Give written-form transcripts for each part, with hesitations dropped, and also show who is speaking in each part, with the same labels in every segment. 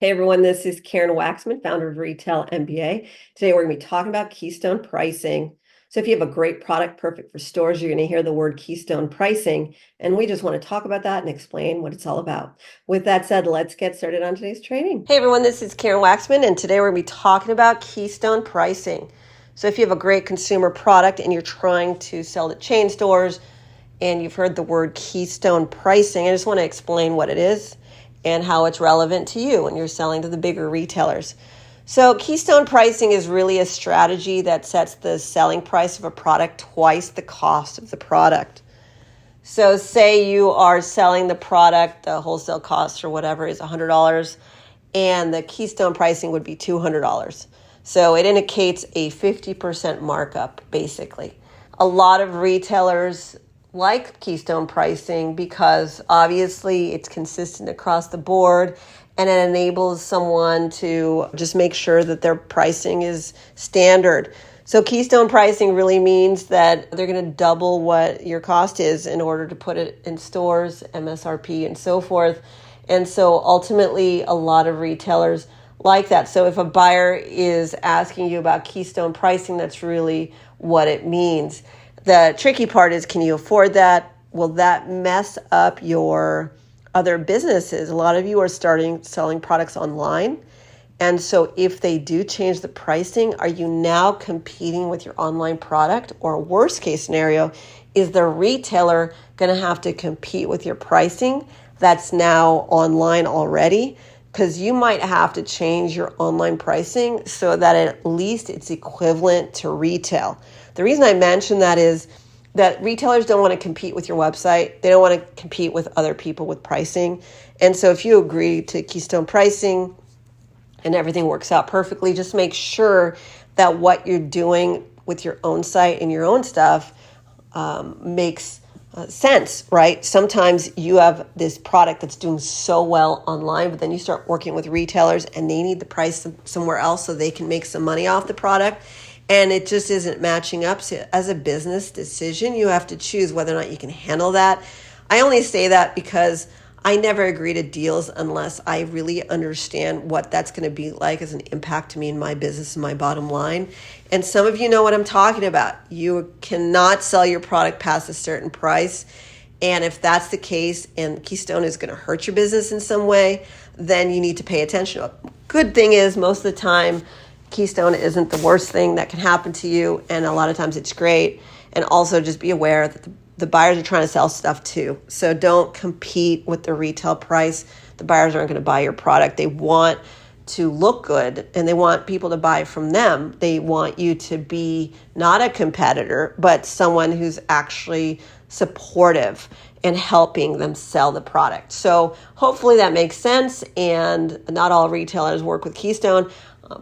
Speaker 1: Hey everyone, this is Karen Waksman, founder of Retail MBA. Today we're going to be talking about Keystone Pricing. So if you have a great product perfect for stores, you're going to hear the word Keystone Pricing, and we just want to talk about that and explain what it's all about. With that said, let's get started on today's training. Hey everyone, this is Karen Waksman, and today we're going to be talking about Keystone Pricing. So if you have a great consumer product and you're trying to sell to chain stores and you've heard the word Keystone Pricing, I just want to explain what it is and how it's relevant to you when you're selling to the bigger retailers. So Keystone Pricing is really a strategy that sets the selling price of a product twice the cost of the product. So say you are selling the product, the wholesale cost or whatever is $100, and the Keystone Pricing would be $200. So it indicates a 50% markup, basically. A lot of retailers like Keystone Pricing because obviously it's consistent across the board and it enables someone to just make sure that their pricing is standard. So Keystone Pricing really means that they're going to double what your cost is in order to put it in stores, MSRP, and so forth. And so ultimately, a lot of retailers like that. So if a buyer is asking you about Keystone Pricing, that's really what it means. The tricky part is, can you afford that? Will that mess up your other businesses? A lot of you are starting selling products online. And so if they do change the pricing, are you now competing with your online product? Or worst case scenario, is the retailer going to have to compete with your pricing that's now online already? Because you might have to change your online pricing so that at least it's equivalent to retail. The reason I mention that is that retailers don't want to compete with your website. They don't want to compete with other people with pricing. And so if you agree to Keystone Pricing and everything works out perfectly, just make sure that what you're doing with your own site and your own stuff makes sense, right? Sometimes you have this product that's doing so well online, but then you start working with retailers and they need the price somewhere else so they can make some money off the product. And it just isn't matching up. So as a business decision, you have to choose whether or not you can handle that. I only say that because I never agree to deals unless I really understand what that's going to be like as an impact to me in my business and my bottom line. And some of you know what I'm talking about. You cannot sell your product past a certain price. And if that's the case and Keystone is going to hurt your business in some way, then you need to pay attention. Good thing is most of the time, Keystone isn't the worst thing that can happen to you. And a lot of times it's great. And also just be aware that the buyers are trying to sell stuff too. So don't compete with the retail price. The buyers aren't going to buy your product. They want to look good and they want people to buy from them. They want you to be not a competitor, but someone who's actually supportive and helping them sell the product. So hopefully that makes sense. And not all retailers work with Keystone,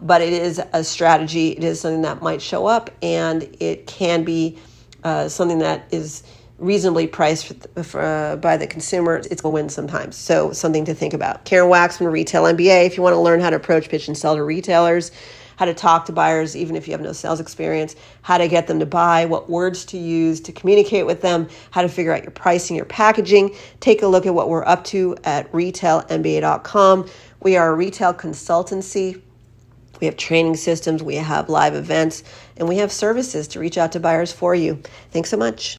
Speaker 1: but it is a strategy. It is something that might show up and it can be something that is reasonably priced by the consumer. It's a win sometimes. So something to think about. Karen Waksman, Retail MBA. If you want to learn how to approach, pitch, and sell to retailers, how to talk to buyers, even if you have no sales experience, how to get them to buy, what words to use to communicate with them, how to figure out your pricing, your packaging, take a look at what we're up to at retailmba.com. We are a retail consultancy. We have training systems, we have live events, and we have services to reach out to buyers for you. Thanks so much.